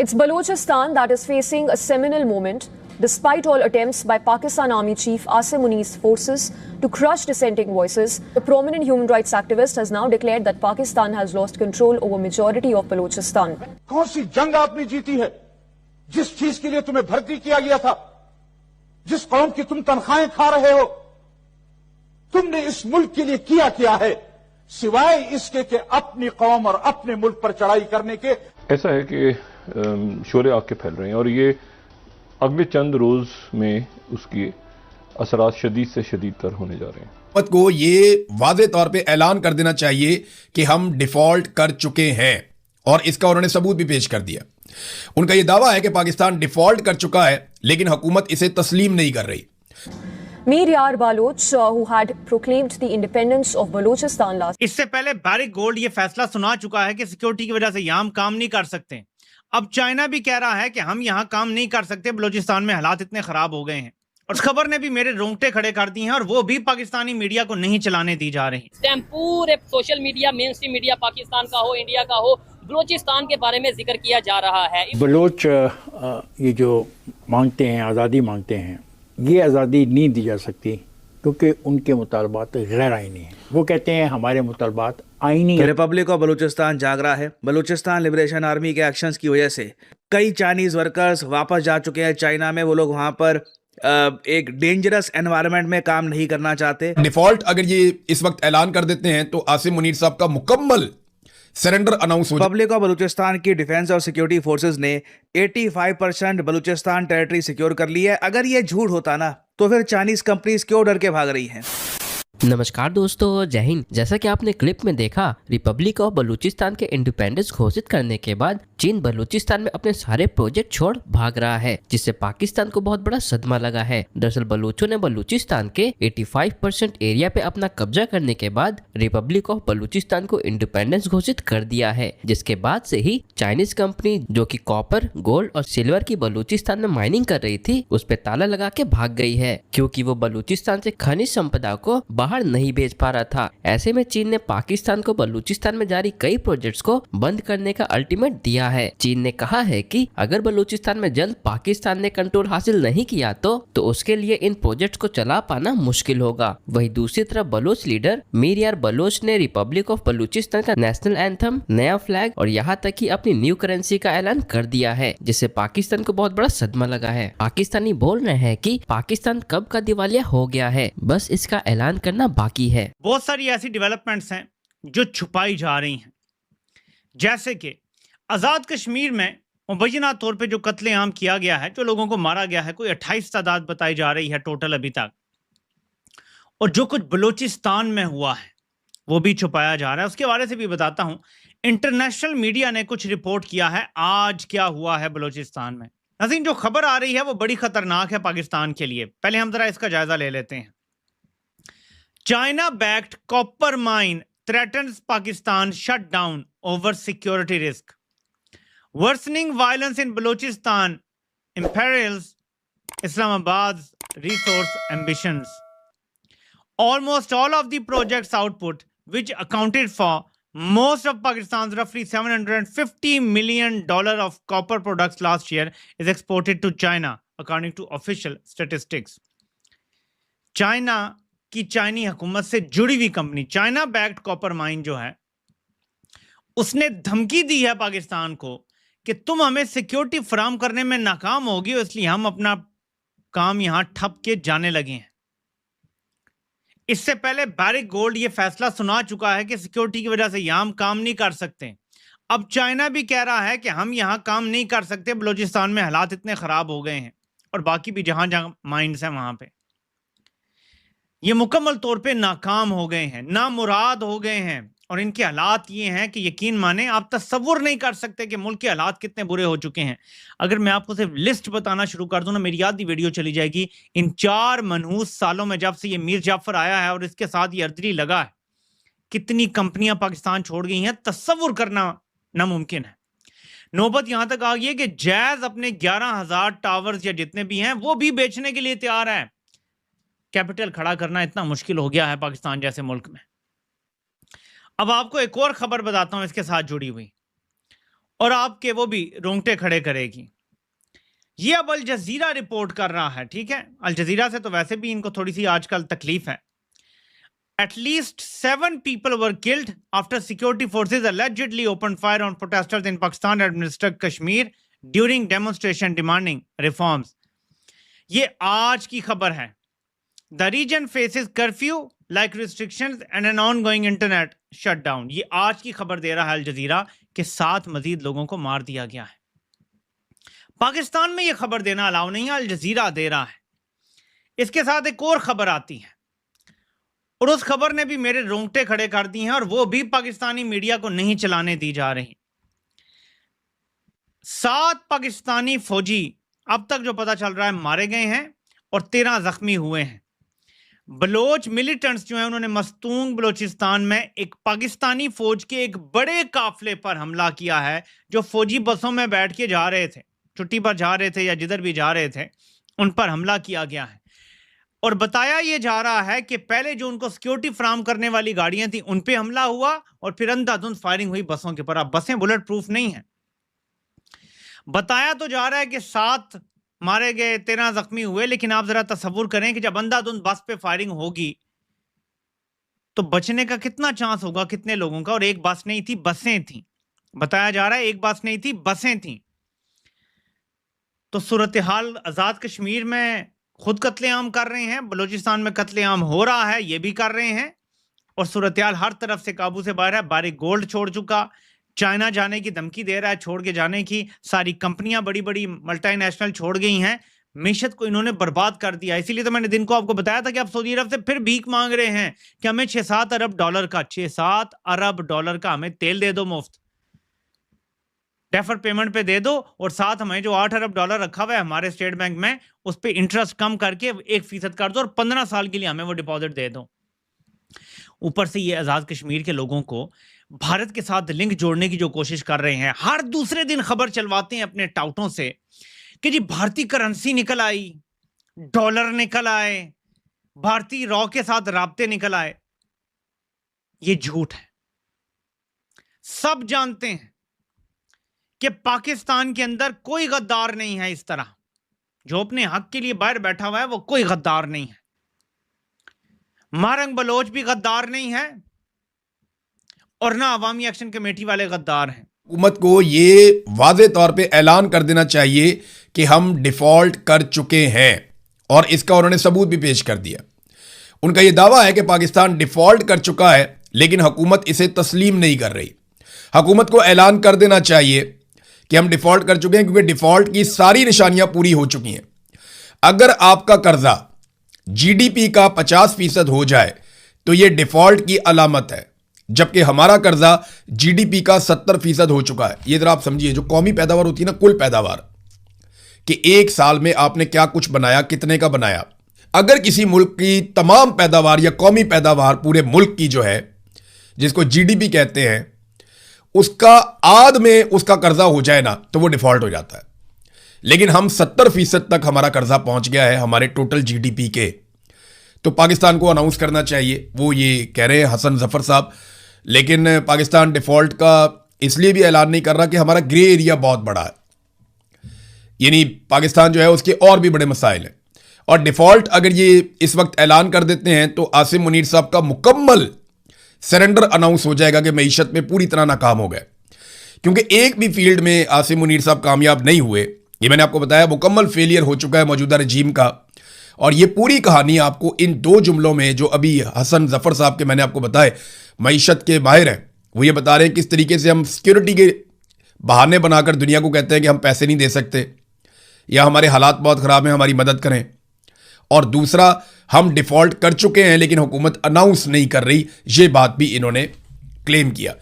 It's Balochistan that is facing a seminal moment despite all attempts by Pakistan Army Chief Asim Muni's forces to crush dissenting voices. The prominent human rights activist has now declared that Pakistan has lost control over majority of Balochistan. कौन सी जंग आपने जीती है जिस चीज के लिए तुम्हें भर्ती किया गया था, जिस कौम की तुम तनख्वाहें खा रहे हो? तुमने इस मुल्क के लिए किया क्या है सिवाय इसके कि अपनी कौम और अपने मुल्क पर चढ़ाई करने के? ऐसा है कि शोले आग के फैल रहे हैं और ये अगले चंद रोज में उसकी असरात शदीद से शदीद तर होने जा रहे हैं। हुकूमत को ये वाज़े तौर पे ऐलान कर देना चाहिए कि हम डिफॉल्ट कर चुके हैं और इसका उन्होंने सबूत भी पेश कर दिया। उनका ये दावा है कि पाकिस्तान डिफॉल्ट कर चुका है लेकिन हुकूमत इसे तस्लीम नहीं कर रही। Mir Yar Baloch, who had proclaimed the independence of Balochistan last. इससे पहले बैरिक गोल्ड ये फैसला सुना चुका है कि सिक्योरिटी की वजह से यहाँ हम काम नहीं कर सकते। अब चाइना भी कह रहा है कि हम यहाँ काम नहीं कर सकते, बलूचिस्तान में हालात इतने खराब हो गए हैं। और इस खबर ने भी मेरे रोंगटे खड़े कर दिए हैं और वो भी पाकिस्तानी मीडिया को नहीं चलाने दी जा रही। पूरे social media, main stream media, Pakistan का हो, इंडिया का हो, बलूचिस्तान के बारे में जिक्र किया जा रहा है। बलोच ये जो मांगते हैं, आज़ादी मांगते हैं, ये आज़ादी नहीं दी जा सकती क्योंकि उनके मुतालबात गैर आईनी हैं। वो कहते हैं हमारे मुतालबात आईनी है। रिपब्लिक ऑफ बलूचिस्तान जाग रहा है। बलूचिस्तान लिबरेशन आर्मी के एक्शंस की वजह से कई चाइनीज वर्कर्स वापस जा चुके हैं चाइना में। वो लोग वहां पर एक डेंजरस एनवायरनमेंट में काम नहीं करना चाहते। डिफॉल्ट अगर ये इस वक्त ऐलान कर देते हैं तो आसिम मुनीर साहब का मुकम्मल सरेंडर अनाउंस हो जाए। रिपब्लिक ऑफ बलूचिस्तान की डिफेंस और सिक्योरिटी फोर्सेस ने 85% बलूचिस्तान टेरिटरी सिक्योर कर ली है। अगर ये झूठ होता ना तो फिर चाइनीज कंपनीज क्यों डर के भाग रही हैं? नमस्कार दोस्तों, जय हिंद। जैसा कि आपने क्लिप में देखा, रिपब्लिक ऑफ बलूचिस्तान के इंडिपेंडेंस घोषित करने के बाद चीन बलूचिस्तान में अपने सारे प्रोजेक्ट छोड़ भाग रहा है, जिससे पाकिस्तान को बहुत बड़ा सदमा लगा है। दरअसल बलूचों ने बलूचिस्तान के 85% एरिया पे अपना कब्जा करने के बाद रिपब्लिक ऑफ बलूचिस्तान को इंडिपेंडेंस घोषित कर दिया है, जिसके बाद से ही चाइनीज कंपनी जो कि कॉपर, गोल्ड और सिल्वर की बलूचिस्तान में माइनिंग कर रही थी, उस पे ताला लगा के भाग गई है, क्योंकि वो बलूचिस्तान से खनिज संपदा को बाहर नहीं भेज पा रहा था। ऐसे में चीन ने पाकिस्तान को बलूचिस्तान में जारी कई प्रोजेक्ट्स को बंद करने का अल्टीमेट दिया है। चीन ने कहा है कि अगर बलूचिस्तान में जल्द पाकिस्तान ने कंट्रोल हासिल नहीं किया तो उसके लिए इन प्रोजेक्ट्स को चला पाना मुश्किल होगा। वहीं दूसरी तरफ बलोच लीडर मीर यार बलोच ने रिपब्लिक ऑफ बलूचिस्तान का नेशनल एंथम, नया फ्लैग और यहाँ तक कि अपनी न्यू करेंसी का ऐलान कर दिया है, जिससे पाकिस्तान को बहुत बड़ा सदमा लगा है। पाकिस्तानी बोल रहे हैं कि पाकिस्तान कब का दिवालिया हो गया है, बस इसका ऐलान करना बाकी है। बहुत सारी ऐसी डेवलपमेंट्स हैं जो छुपाई जा रही हैं, जैसे कि आजाद कश्मीर में मुबैना तौर पे जो कत्लेआम किया गया है, जो लोगों को मारा गया है, कोई 28 तादाद बताई जा रही है टोटल अभी तक। और जो कुछ बलूचिस्तान में हुआ है वो भी छुपाया जा रहा है। उसके बारे से भी बताता हूं। इंटरनेशनल मीडिया ने कुछ रिपोर्ट किया है आज क्या हुआ है बलूचिस्तान में। नाज़रीन, जो खबर आ रही है वो बड़ी खतरनाक है पाकिस्तान के लिए। पहले हम जरा इसका जायजा ले लेते हैं। China backed copper mine threatens Pakistan shutdown over security risk. Worsening violence in Balochistan imperils Islamabad's resource ambitions. Almost all of the project's output, which accounted for most of Pakistan's roughly $750 million of copper products last year, is exported to China, according to official statistics. China की चाइनी हुकूमत से जुड़ी हुई company China backed copper mine जो है, उसने धमकी दी है पाकिस्तान को कि तुम हमें सिक्योरिटी फराहम करने में नाकाम होगी, इसलिए हम अपना काम यहां ठप के जाने लगे हैं। इससे पहले बैरिक गोल्ड ये फैसला सुना चुका है कि सिक्योरिटी की वजह से यहां हम काम नहीं कर सकते। अब चाइना भी कह रहा है कि हम यहां काम नहीं कर सकते, बलूचिस्तान में हालात इतने खराब हो गए हैं, और बाकी भी जहां जहां माइंस हैं वहां पे ये मुकम्मल तौर पे नाकाम हो गए हैं, नामुराद हो गए हैं। और इनके हालात ये हैं कि यकीन माने आप तसव्वुर नहीं कर सकते कि मुल्क के हालात कितने बुरे हो चुके हैं। अगर मैं आपको सिर्फ लिस्ट बताना शुरू कर दूं ना, मेरी आधी वीडियो चली जाएगी। इन 4 मनहूस सालों में जब से ये मीर जाफर आया है और इसके साथ ये अर्दरी लगा है, कितनी कंपनियां पाकिस्तान छोड़ गई हैं, तसव्वुर करना नामुमकिन है। नौबत यहां तक आ गई है कि जैज अपने 11,000 टावर्स या जितने भी हैं वो भी बेचने के लिए तैयार है। कैपिटल खड़ा करना इतना मुश्किल हो गया है पाकिस्तान जैसे मुल्क में। अब आपको एक और खबर बताता हूं इसके साथ जुड़ी हुई। और आपके वो भी रोंगटे खड़े करेगी। ये अब अल जजीरा रिपोर्ट कर रहा है, ठीक है। अल जजीरा से तो वैसे भी इनको थोड़ी सी आजकल तकलीफ है। At least 7 people were killed after security forces allegedly opened fire on protesters in Pakistan administered Kashmir during demonstration demanding reforms. ये आज की खबर है। The region faces curfew like restrictions and an ongoing internet shutdown. ये आज की खबर दे रहा है अल जजीरा कि 7 मजीद लोगों को मार दिया गया है। पाकिस्तान में ये खबर देना अलाउ नहीं है, अल जजीरा दे रहा है। इसके साथ एक और खबर आती है और उस खबर ने भी मेरे रोंगटे खड़े कर दिए हैं और वो भी पाकिस्तानी मीडिया को नहीं चलाने दी जा रही। 7 पाकिस्तानी फौजी अब तक जो पता चल रहा है मारे गए हैं और 13 जख्मी हुए हैं। बलोच मिलिटेंट्स जो हैं उन्होंने मस्तूंग बलोचिस्तान में एक पाकिस्तानी फौज के एक बड़े काफिले पर हमला किया है। जो फौजी बसों में बैठ के जा रहे थे, छुट्टी पर जा रहे थे या जिधर भी जा रहे थे, उन पर हमला किया गया है। और बताया यह जा रहा है कि पहले जो उनको सिक्योरिटी फराहम करने वाली गाड़ियां थी उन पे हमला हुआ और फिर अंधाधुंध फायरिंग हुई बसों के ऊपर। अब बसें बुलेट प्रूफ नहीं है। बताया तो जा रहा है कि 7 मारे गए, 13 जख्मी हुए, लेकिन आप जरा तसव्वुर करें कि जब अंधाधुंध बस पे फायरिंग होगी तो बचने का कितना चांस होगा, कितने लोगों का। और एक बस नहीं थी, बसें थी। बताया जा रहा है एक बस नहीं थी, बसें थी। तो सूरत हाल आजाद कश्मीर में खुद कत्लेआम कर रहे हैं, बलूचिस्तान में कत्लेआम हो रहा है, ये भी कर रहे हैं। और सूरत हाल हर तरफ से काबू से बाहर है। बारिक गोल्ड छोड़ चुका, चाइना जाने की धमकी दे रहा है, छोड़ के जाने की। सारी कंपनियां बड़ी बड़ी मल्टीनेशनल छोड़ गई हैं। मीशत को इन्होंने बर्बाद कर दिया। इसीलिए तो मैंने दिन को आपको बताया था कि अब सऊदी अरब से फिर भीख मांग रहे हैं कि हमें 6-7 अरब डॉलर का 6-7 अरब डॉलर का हमें तेल दे दो मुफ्त, डेफर पेमेंट पे दे दो, और साथ हमें जो 8 अरब डॉलर रखा हुआ है हमारे स्टेट बैंक में उस पर इंटरेस्ट कम करके 1% कर दो और 15 साल के लिए हमें वो डिपॉजिट दे दो। ऊपर से ये आजाद कश्मीर के लोगों को भारत के साथ लिंक जोड़ने की जो कोशिश कर रहे हैं। हर दूसरे दिन खबर चलवाते हैं अपने टाउटों से कि जी भारतीय करेंसी निकल आई, डॉलर निकल आए, भारतीय रॉ के साथ राब्ते निकल आए। ये झूठ है। सब जानते हैं कि पाकिस्तान के अंदर कोई गद्दार नहीं है। इस तरह जो अपने हक के लिए बाहर बैठा हुआ है वो कोई गद्दार नहीं है। मारंग बलोच भी गद्दार नहीं है और ना अवामी एक्शन कमेटी वाले गद्दार हैं। हुकूमत को ये वाज़े तौर पे ऐलान कर देना चाहिए कि हम डिफॉल्ट कर चुके हैं, और इसका उन्होंने सबूत भी पेश कर दिया। उनका यह दावा है कि पाकिस्तान डिफॉल्ट कर चुका है, लेकिन हुकूमत इसे तस्लीम नहीं कर रही। हुकूमत को ऐलान कर देना चाहिए कि हम डिफॉल्ट कर चुके हैं, क्योंकि डिफॉल्ट की सारी निशानियां पूरी हो चुकी हैं। अगर आपका कर्जा जीडीपी का 50% हो जाए तो यह डिफॉल्ट की अलामत है, जबकि हमारा कर्जा जीडीपी का 70% हो चुका है। यह जरा आप समझिए, जो कौमी पैदावार होती है ना, कुल पैदावार, कि एक साल में आपने क्या कुछ बनाया, कितने का बनाया। अगर किसी मुल्क की तमाम पैदावार या कौमी पैदावार पूरे मुल्क की जो है, जिसको जीडीपी कहते हैं, उसका आध में उसका कर्जा हो जाए ना, तो वो डिफॉल्ट हो जाता है। लेकिन हम 70% तक हमारा कर्जा पहुंच गया है हमारे टोटल जीडीपी के। तो पाकिस्तान को अनाउंस करना चाहिए। वो ये कह रहे हैं हसन जफर साहब, लेकिन पाकिस्तान डिफॉल्ट का इसलिए भी ऐलान नहीं कर रहा कि हमारा ग्रे एरिया बहुत बड़ा है, यानी पाकिस्तान जो है उसके और भी बड़े मसाइल हैं। और डिफॉल्ट अगर ये इस वक्त ऐलान कर देते हैं तो आसिम मुनीर साहब का मुकम्मल सरेंडर अनाउंस हो जाएगा कि मईशत में पूरी तरह नाकाम हो गए। क्योंकि एक भी फील्ड में आसिम मुनीर साहब कामयाब नहीं हुए। ये मैंने आपको बताया, मुकम्मल फेलियर हो चुका है मौजूदा रजीम का। और ये पूरी कहानी आपको इन 2 जुमलों में, जो अभी हसन जफर साहब के मैंने आपको बताए, मईशत के माहिर हैं, वो ये बता रहे हैं किस तरीके से हम सिक्योरिटी के बहाने बनाकर दुनिया को कहते हैं कि हम पैसे नहीं दे सकते या हमारे हालात बहुत ख़राब हैं, हमारी मदद करें। और दूसरा, हम डिफ़ॉल्ट कर चुके हैं लेकिन हुकूमत अनाउंस नहीं कर रही, ये बात भी इन्होंने क्लेम किया।